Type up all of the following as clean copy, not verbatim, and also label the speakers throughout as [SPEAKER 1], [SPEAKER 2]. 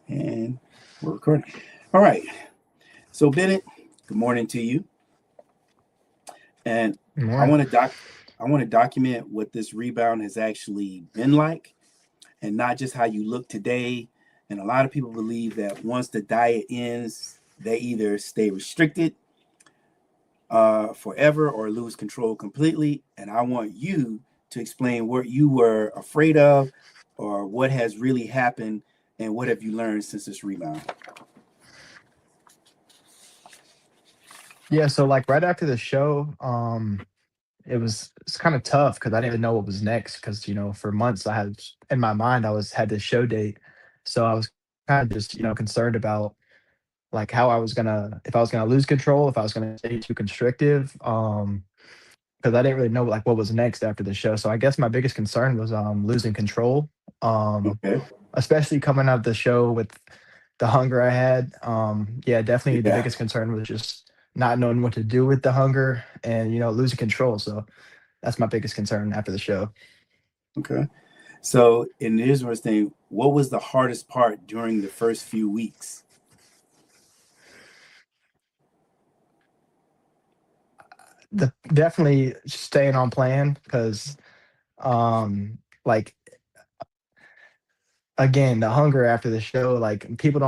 [SPEAKER 1] And we're recording. All right. So Bennett, good morning to you. And I
[SPEAKER 2] More.
[SPEAKER 1] want to document what this rebound has actually been like, and not just how you look today. And a lot of people believe that once the diet ends, they either stay restricted forever or lose control completely. And I want you to explain what you were afraid of, or what has really happened, and what have you learned since this rebound.
[SPEAKER 2] Yeah, so like right after the show, it's kind of tough because I didn't even know what was next. Because for months I had in my mind had this show date, so I was kind of just concerned about like how I was gonna if I was gonna lose control, if I was gonna stay too constrictive, because I didn't really know like what was next after the show. So I guess my biggest concern was losing control, um,
[SPEAKER 1] Okay.
[SPEAKER 2] especially coming out of the show with the hunger I had. Yeah, definitely the
[SPEAKER 1] Yeah.
[SPEAKER 2] biggest concern was just not knowing what to do with the hunger and losing control. So that's my biggest concern after the show.
[SPEAKER 1] Okay. So, in the Israel's thing, what was the hardest part during the first few weeks?
[SPEAKER 2] The definitely staying on plan because like again the hunger after the show, like people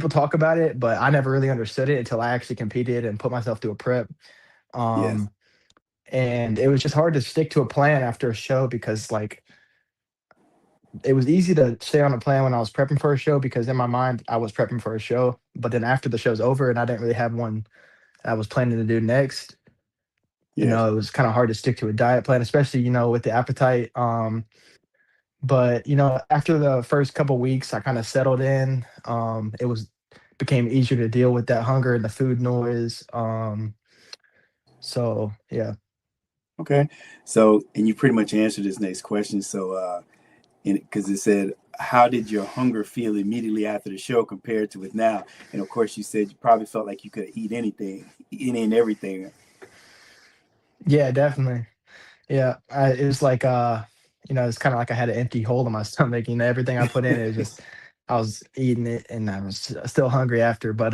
[SPEAKER 2] talk about it, but I never really understood it until I actually competed and put myself through a prep.
[SPEAKER 1] Yes.
[SPEAKER 2] Um and it was just hard to stick to a plan after a show because like it was easy to stay on a plan when I was prepping for a show because in my mind I was prepping for a show. But then after the show's over and I didn't really have one I was planning to do next,
[SPEAKER 1] Yes.
[SPEAKER 2] it was kind of hard to stick to a diet plan, especially, with the appetite. But after the first couple weeks, I kind of settled in. It was became easier to deal with that hunger and the food noise. So yeah.
[SPEAKER 1] Okay. So, and you pretty much answered this next question. So, because it said, how did your hunger feel immediately after the show compared to it now? And of course, you said you probably felt like you could eat anything, any and everything.
[SPEAKER 2] Yeah, definitely. Yeah, it was like it's kind of like I had an empty hole in my stomach. Everything I put in, it was just I was eating it, and I was still hungry after. But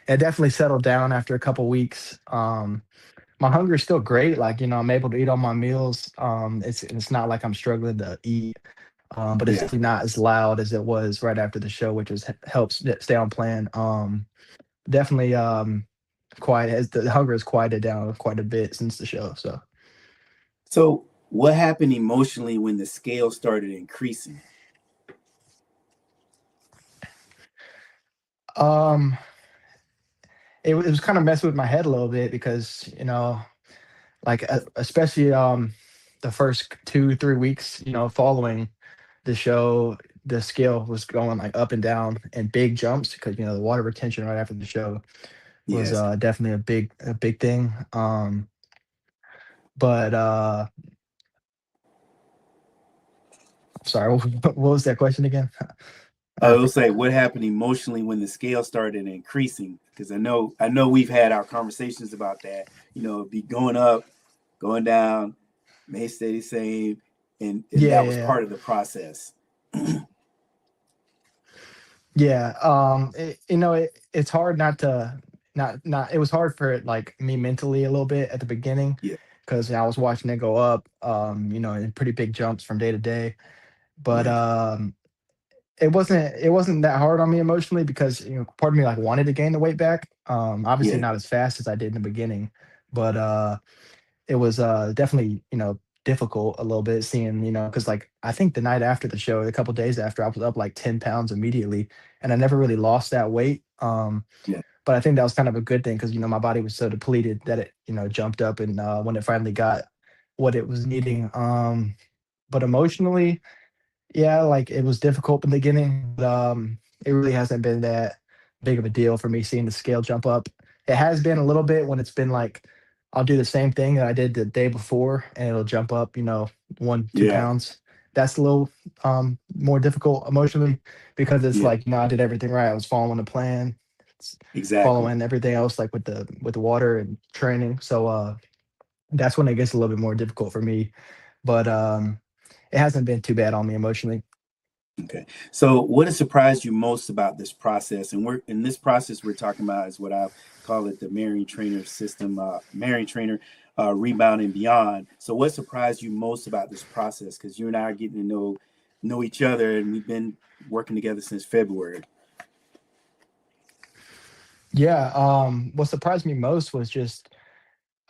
[SPEAKER 2] it definitely settled down after a couple weeks. My hunger is still great. Like I'm able to eat all my meals. It's not like I'm struggling to eat. But it's
[SPEAKER 1] Yeah.
[SPEAKER 2] definitely not as loud as it was right after the show, which helps stay on plan. Definitely quiet as the hunger has quieted down quite a bit since the show. So.
[SPEAKER 1] So, what happened emotionally when the scale started increasing?
[SPEAKER 2] Um, it was kind of messing with my head a little bit because like especially the first 2 3 weeks following the show, the scale was going like up and down and big jumps because the water retention right after the show was
[SPEAKER 1] Yes.
[SPEAKER 2] definitely a big thing. But sorry, what was that question again? I
[SPEAKER 1] It'll
[SPEAKER 2] for-
[SPEAKER 1] say what happened emotionally when the scale started increasing. Because I know we've had our conversations about that. Be going up, going down, may stay the same, and
[SPEAKER 2] yeah,
[SPEAKER 1] that was
[SPEAKER 2] yeah,
[SPEAKER 1] part of the process.
[SPEAKER 2] yeah. It's hard not to not. It was hard for like me mentally a little bit at the beginning
[SPEAKER 1] Yeah,
[SPEAKER 2] because I was watching it go up, in pretty big jumps from day to day. But
[SPEAKER 1] yes,
[SPEAKER 2] it wasn't that hard on me emotionally because part of me like wanted to gain the weight back. Obviously
[SPEAKER 1] yeah,
[SPEAKER 2] not as fast as I did in the beginning, but it was definitely difficult a little bit seeing because like I think the night after the show, a couple days after, I was up like 10 pounds immediately, and I never really lost that weight.
[SPEAKER 1] yeah,
[SPEAKER 2] But I think that was kind of a good thing because my body was so depleted that it jumped up, and when it finally got what it was needing. But emotionally, yeah, like it was difficult in the beginning, but it really hasn't been that big of a deal for me seeing the scale jump up. It has been a little bit when it's been like I'll do the same thing that I did the day before and it'll jump up, 1, 2
[SPEAKER 1] yeah,
[SPEAKER 2] pounds. That's a little more difficult emotionally because it's
[SPEAKER 1] yeah,
[SPEAKER 2] like, I did everything right. I was following the plan, s-
[SPEAKER 1] exactly.
[SPEAKER 2] following everything else like with the water and training. So that's when it gets a little bit more difficult for me. But it hasn't been too bad on me emotionally.
[SPEAKER 1] Okay. So what has surprised you most about this process? And we're in this process we're talking about is what I call it the Marion Trainer system, Marion Trainer Rebound and Beyond. So what surprised you most about this process? Because you and I are getting to know each other, and we've been working together since February.
[SPEAKER 2] Yeah, what surprised me most was just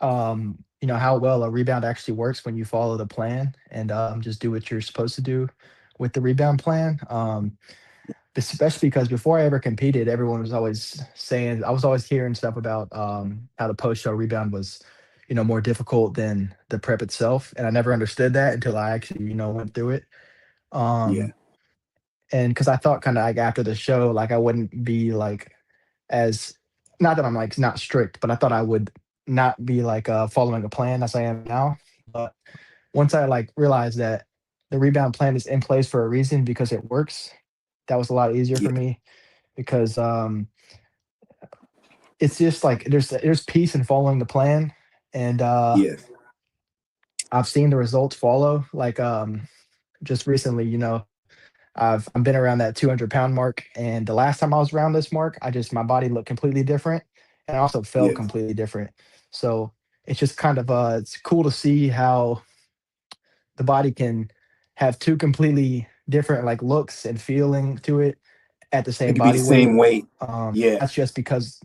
[SPEAKER 2] how well a rebound actually works when you follow the plan and just do what you're supposed to do with the rebound plan. Especially because before I ever competed, everyone was always saying I was always hearing stuff about how the post show rebound was, more difficult than the prep itself, and I never understood that until I actually went through it.
[SPEAKER 1] Yeah.
[SPEAKER 2] Um, and because I thought kind of like after the show, like I wouldn't be like as not that I'm like not strict, but I thought I would not be like following a plan as I am now. But once I like realized that the rebound plan is in place for a reason because it works, that was a lot easier
[SPEAKER 1] Yeah.
[SPEAKER 2] for me because it's just like there's peace in following the plan, and
[SPEAKER 1] Yes.
[SPEAKER 2] I've seen the results follow. Like just recently, I've been around that 200-pound mark, and the last time I was around this mark, my body looked completely different, and I also felt
[SPEAKER 1] Yes.
[SPEAKER 2] completely different. So it's just kind of it's cool to see how the body can have two completely different like looks and feeling to it at the
[SPEAKER 1] It
[SPEAKER 2] same
[SPEAKER 1] could be the
[SPEAKER 2] body weight.
[SPEAKER 1] same weight. Yeah.
[SPEAKER 2] That's just because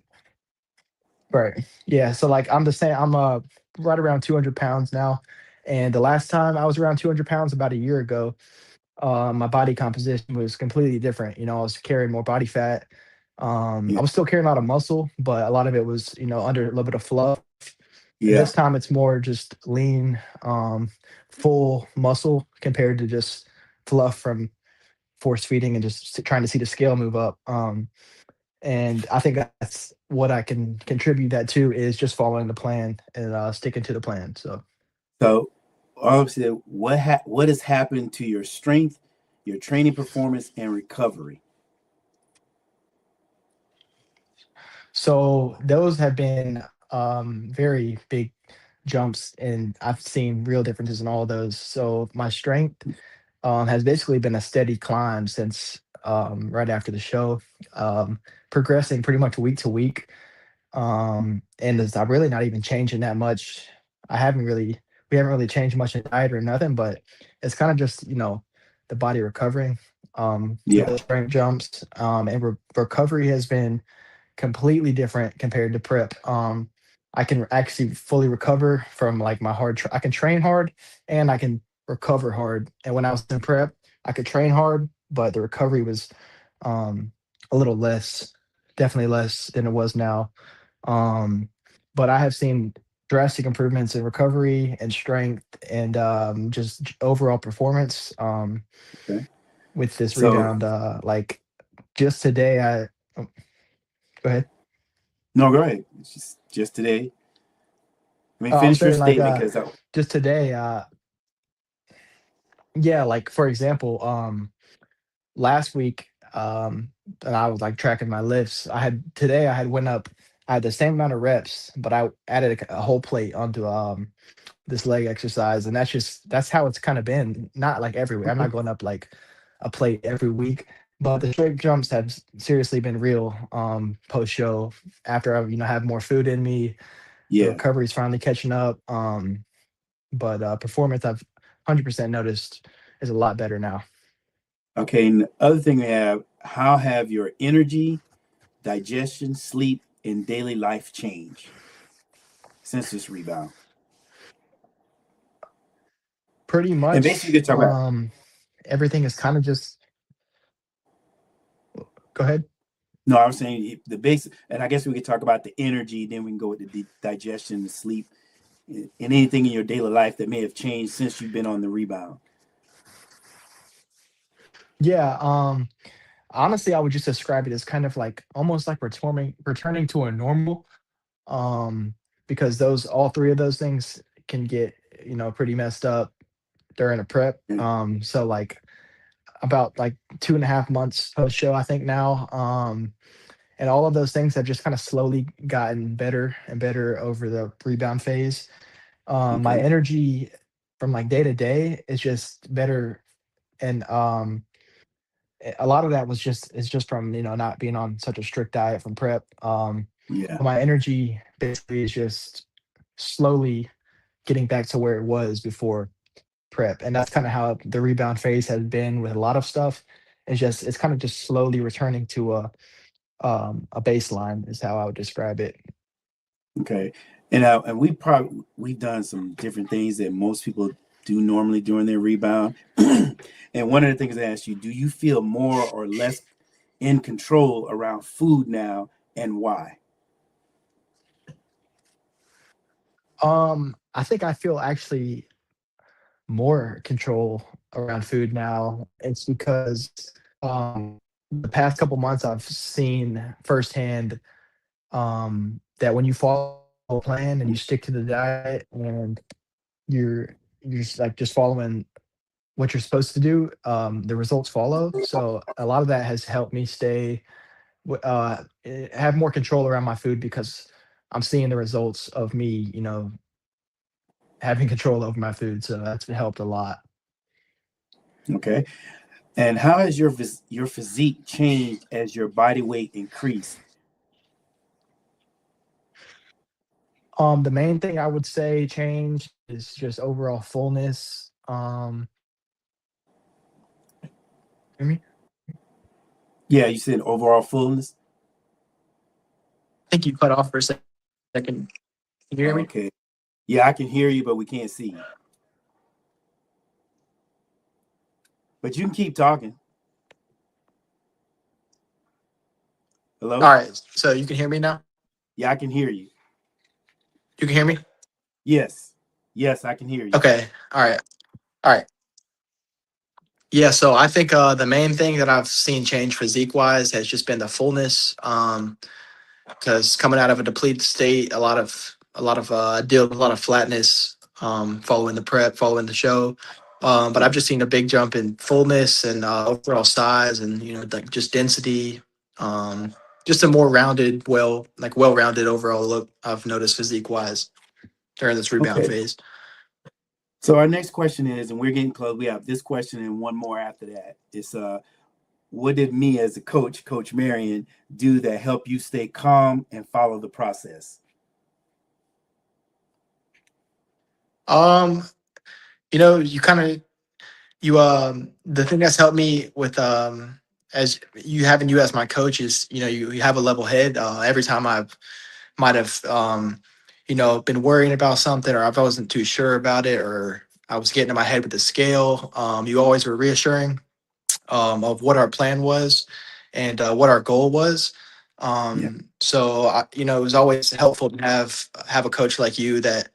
[SPEAKER 2] right. Yeah. So like I'm the same. I'm right around 200 pounds now, and the last time I was around 200 pounds about a year ago, my body composition was completely different. I was carrying more body fat. I
[SPEAKER 1] Yeah.
[SPEAKER 2] was still carrying a lot of muscle, but a lot of it was under a little bit of fluff. And
[SPEAKER 1] Yeah.
[SPEAKER 2] this time it's more just lean, full muscle compared to just fluff from force feeding and just trying to see the scale move up. And I think that's what I can contribute that to is just following the plan and sticking to the plan. So,
[SPEAKER 1] So obviously, what has happened to your strength, your training performance, and recovery?
[SPEAKER 2] so those have been very big jumps, and I've seen real differences in all of those. So my strength has basically been a steady climb since right after the show, progressing pretty much week to week. And I'm really not even changing that much. I haven't really, we haven't really changed much in diet or nothing, but it's kind of just, the body recovering for
[SPEAKER 1] Yeah.
[SPEAKER 2] the strength jumps. And recovery has been completely different compared to prep. I can actually fully recover from like my I can train hard and I can recover hard. And when I was in prep, I could train hard, but the recovery was um, a little less, definitely less than it was now. Um, but I have seen drastic improvements in recovery and strength and just overall performance
[SPEAKER 1] Okay.
[SPEAKER 2] with this
[SPEAKER 1] So
[SPEAKER 2] rebound. Like just today, oh, go ahead.
[SPEAKER 1] no, go ahead. It's just today. I mean,
[SPEAKER 2] Oh, I'm
[SPEAKER 1] finish your
[SPEAKER 2] saying like
[SPEAKER 1] statement because
[SPEAKER 2] just today, yeah, like for example, last week, and I was like tracking my lifts. I had went up, I had the same amount of reps, but I added a whole plate onto this leg exercise, and that's how it's kind of been. Not like every week. I'm not
[SPEAKER 1] okay.
[SPEAKER 2] going up like a plate every week, but the straight jumps have seriously been real post show after I have more food in me. The
[SPEAKER 1] Yeah.
[SPEAKER 2] recovery is finally catching up. But performance I've 100% noticed is a lot better now.
[SPEAKER 1] Okay. And the other thing we have, how have your energy, digestion, sleep, and daily life changed since this rebound?
[SPEAKER 2] Pretty
[SPEAKER 1] And basically,
[SPEAKER 2] much
[SPEAKER 1] you could talk about.
[SPEAKER 2] everything is kind of just go ahead.
[SPEAKER 1] No, I was saying the basic, and I guess we could talk about the energy. Then we can go with the digestion, the sleep, and anything in your daily life that may have changed since you've been on the rebound.
[SPEAKER 2] Yeah, honestly, I would just describe it as kind of like almost like returning to a normal, um, because those all three of those things can get, pretty messed up during a prep.
[SPEAKER 1] Yeah.
[SPEAKER 2] So like about like 2.5 months post show, I think now. And all of those things have just kind of slowly gotten better and better over the rebound phase. My
[SPEAKER 1] Okay.
[SPEAKER 2] energy from like day to day is just better, and a lot of that is just from, not being on such a strict diet from prep.
[SPEAKER 1] Yeah.
[SPEAKER 2] My energy basically is just slowly getting back to where it was before prep, and that's kind of how the rebound phase has been with a lot of stuff. It's kind of just slowly returning to a baseline is how I would describe it.
[SPEAKER 1] Okay. And we've done some different things that most people do normally during their rebound. And one of the things I asked you, do you feel more or less in control around food now, and why?
[SPEAKER 2] I think I feel actually more control around food now. It's because the past couple months I've seen firsthand that when you follow a plan and you stick to the diet and you're just following what you're supposed to do, the results follow. So a lot of that has helped me have more control around my food because I'm seeing the results of me, having control over my food. So that's helped a lot.
[SPEAKER 1] Okay. And how has your physique changed as your body weight increased?
[SPEAKER 2] The main thing I would say changed is just overall fullness. Hear me?
[SPEAKER 1] Yeah, you said overall fullness.
[SPEAKER 2] I think you cut off for a second. Can you hear me?
[SPEAKER 1] Okay. Yeah, I can hear you, but we can't see you. But you can keep talking.
[SPEAKER 2] All
[SPEAKER 1] Hello?
[SPEAKER 2] right. So you can hear me now?
[SPEAKER 1] Yeah, I can hear you.
[SPEAKER 2] You can hear me?
[SPEAKER 1] Yes. Yes, I can hear you.
[SPEAKER 2] Okay. All right. All right. Yeah, so I think the main thing that I've seen change physique wise has just been the fullness. Because coming out of a depleted state, deal with a lot of flatness following the prep, following the show. But I've
[SPEAKER 1] Yeah.
[SPEAKER 2] just seen a big jump in fullness and overall size, and like just density. Um, just a more rounded, well-rounded overall look I've noticed physique wise during this rebound
[SPEAKER 1] Okay.
[SPEAKER 2] phase.
[SPEAKER 1] So our next question is, and we're getting close. We have this question and one more after that. It's what did me as a coach, Coach Marion, do that help you stay calm and follow the process?
[SPEAKER 2] Um, you kind of the thing that's helped me with as you as my coach is you have a level head. Every time I've might have been worrying about something, or if I wasn't too sure about it, or I was getting in my head with the scale, you always were reassuring of what our plan was and what our goal was.
[SPEAKER 1] Yeah.
[SPEAKER 2] It was always helpful to have a coach like you that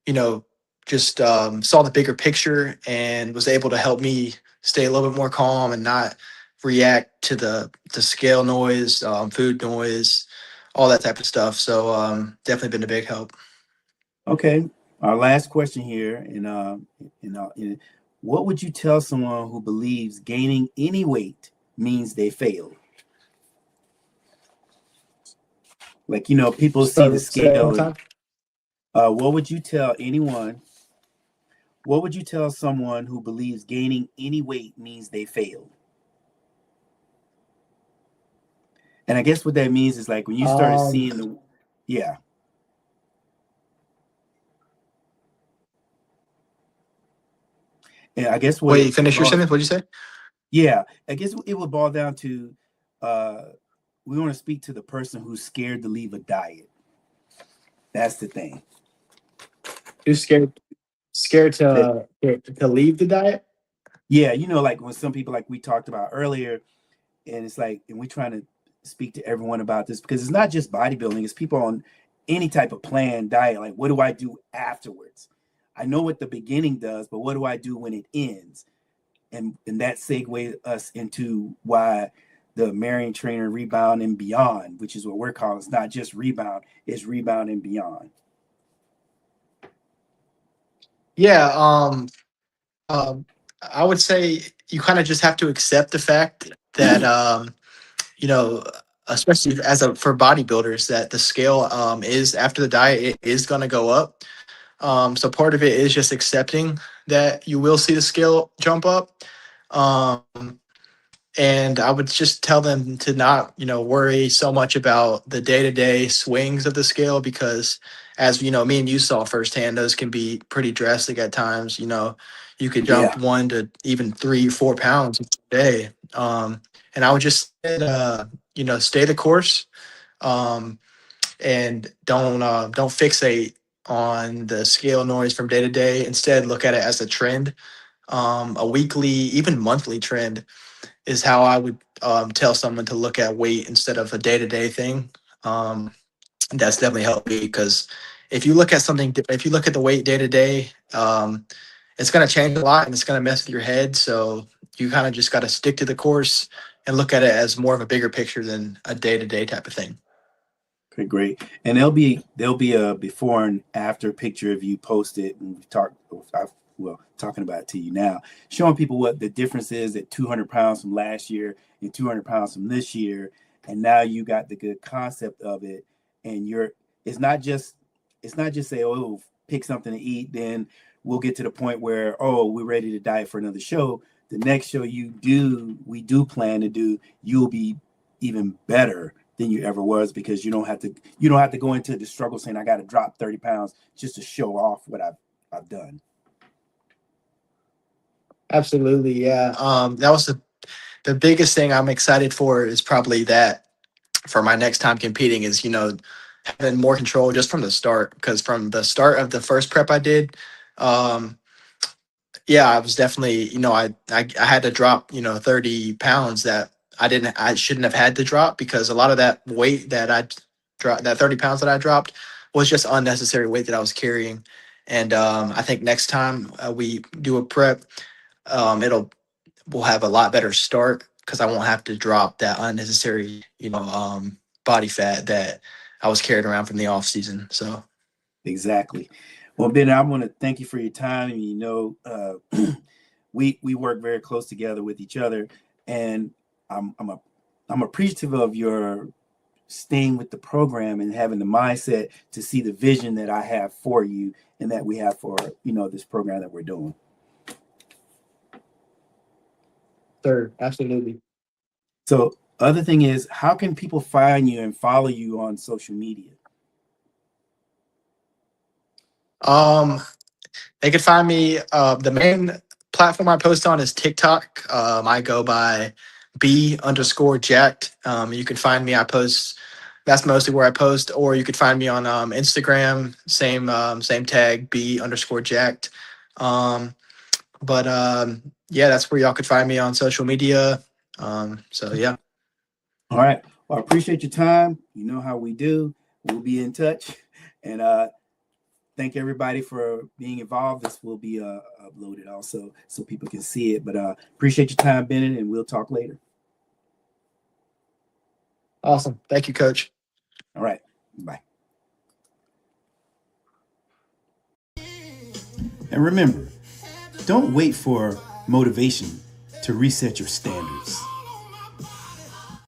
[SPEAKER 2] you know just saw the bigger picture and was able to help me stay a little bit more calm and not react to the scale noise, food noise, all that type of stuff. So definitely been a big help.
[SPEAKER 1] Okay. Our last question here, and what would you tell someone who believes gaining any weight means they failed? Like, people see the
[SPEAKER 2] So say that one
[SPEAKER 1] scale
[SPEAKER 2] time.
[SPEAKER 1] and what would you tell anyone? What would you tell someone who believes gaining any weight means they failed? And I guess what that means is like when you started
[SPEAKER 2] Um,
[SPEAKER 1] seeing the, yeah. And I guess what
[SPEAKER 2] Wait,
[SPEAKER 1] it
[SPEAKER 2] finish your
[SPEAKER 1] boils,
[SPEAKER 2] sentence. What'd you say?
[SPEAKER 1] yeah, I guess it would boil down to, uh, we want to speak to the person who's scared to leave a diet. That's the thing.
[SPEAKER 2] You're scared
[SPEAKER 1] That,
[SPEAKER 2] to leave the diet.
[SPEAKER 1] yeah, like when some people, like we talked about earlier, and it's like, and we're trying to speak to everyone about this because it's not just bodybuilding, it's people on any type of planned diet. Like, what do I do afterwards? I know what the beginning does, but what do I do when it ends? And that segues us into why the MarionTrainer Rebound and Beyond, which is what we're calling, it's not just rebound, it's rebound and beyond.
[SPEAKER 2] Yeah. Um, I would say you kind of just have to accept the fact that you know, especially for bodybuilders, that the scale is after the diet it is going to go up. So part of it is just accepting that you will see the scale jump up. Um, And I would just tell them to not, worry so much about the day-to-day swings of the scale, because as me and you saw firsthand, those can be pretty drastic at times. You could jump
[SPEAKER 1] Yeah.
[SPEAKER 2] 1 to even 3, 4 pounds a day. And I would just stay the course, um, and don't fixate on the scale noise from day to day. Instead, look at it as a trend, a weekly, even monthly trend is how I would tell someone to look at weight instead of a day to day thing. Um, that's definitely helped me, because if you look at the weight day to day, it's going to change a lot and it's going to mess with your head. So you kind of just got to stick to the course and look at it as more of a bigger picture than a day to day type of thing.
[SPEAKER 1] Okay, great. And there'll be a before and after picture of you posted, and talking about it to you now, showing people what the difference is at 200 pounds from last year and 200 pounds from this year. And now you got the good concept of it. And it's not just say, oh, pick something to eat, then we'll get to the point where, oh, we're ready to diet for another show. The next show we do plan to do, you'll be even better than you ever was, because you don't have to go into the struggle saying I got to drop 30 pounds just to show off what I've done.
[SPEAKER 2] Absolutely, yeah. That was the biggest thing I'm excited for, is probably that for my next time competing is, having more control just from the start. Because from the start of the first prep I did, um, yeah, I was definitely, I had to drop, 30 pounds that I shouldn't have had to drop, because a lot of that weight that I dropped, that 30 pounds that I dropped, was just unnecessary weight that I was carrying. And I think next time we do a prep, we'll have a lot better start, because I won't have to drop that unnecessary, body fat that I was carrying around from the off season. So
[SPEAKER 1] Exactly. Well, Ben, I want to thank you for your time. We work very close together with each other, and I'm appreciative of your staying with the program and having the mindset to see the vision that I have for you and that we have for this program that we're doing.
[SPEAKER 2] sure, absolutely.
[SPEAKER 1] So, other thing is, how can people find you and follow you on social media?
[SPEAKER 2] Um, They could find me. The main platform I post on is TikTok. I go by B_jacked. You can find me. I post. That's mostly where I post. Or you could find me on Instagram. Same tag, B_jacked. But yeah, that's where y'all could find me on social media. So yeah.
[SPEAKER 1] All right. Well, I appreciate your time. You know how we do. We'll be in touch. And thank everybody for being involved. This will be uploaded also so people can see it. But appreciate your time, Bennett, and we'll talk later.
[SPEAKER 2] Awesome. Thank you, Coach.
[SPEAKER 1] All right. Bye. And remember, don't wait for motivation to reset your standards.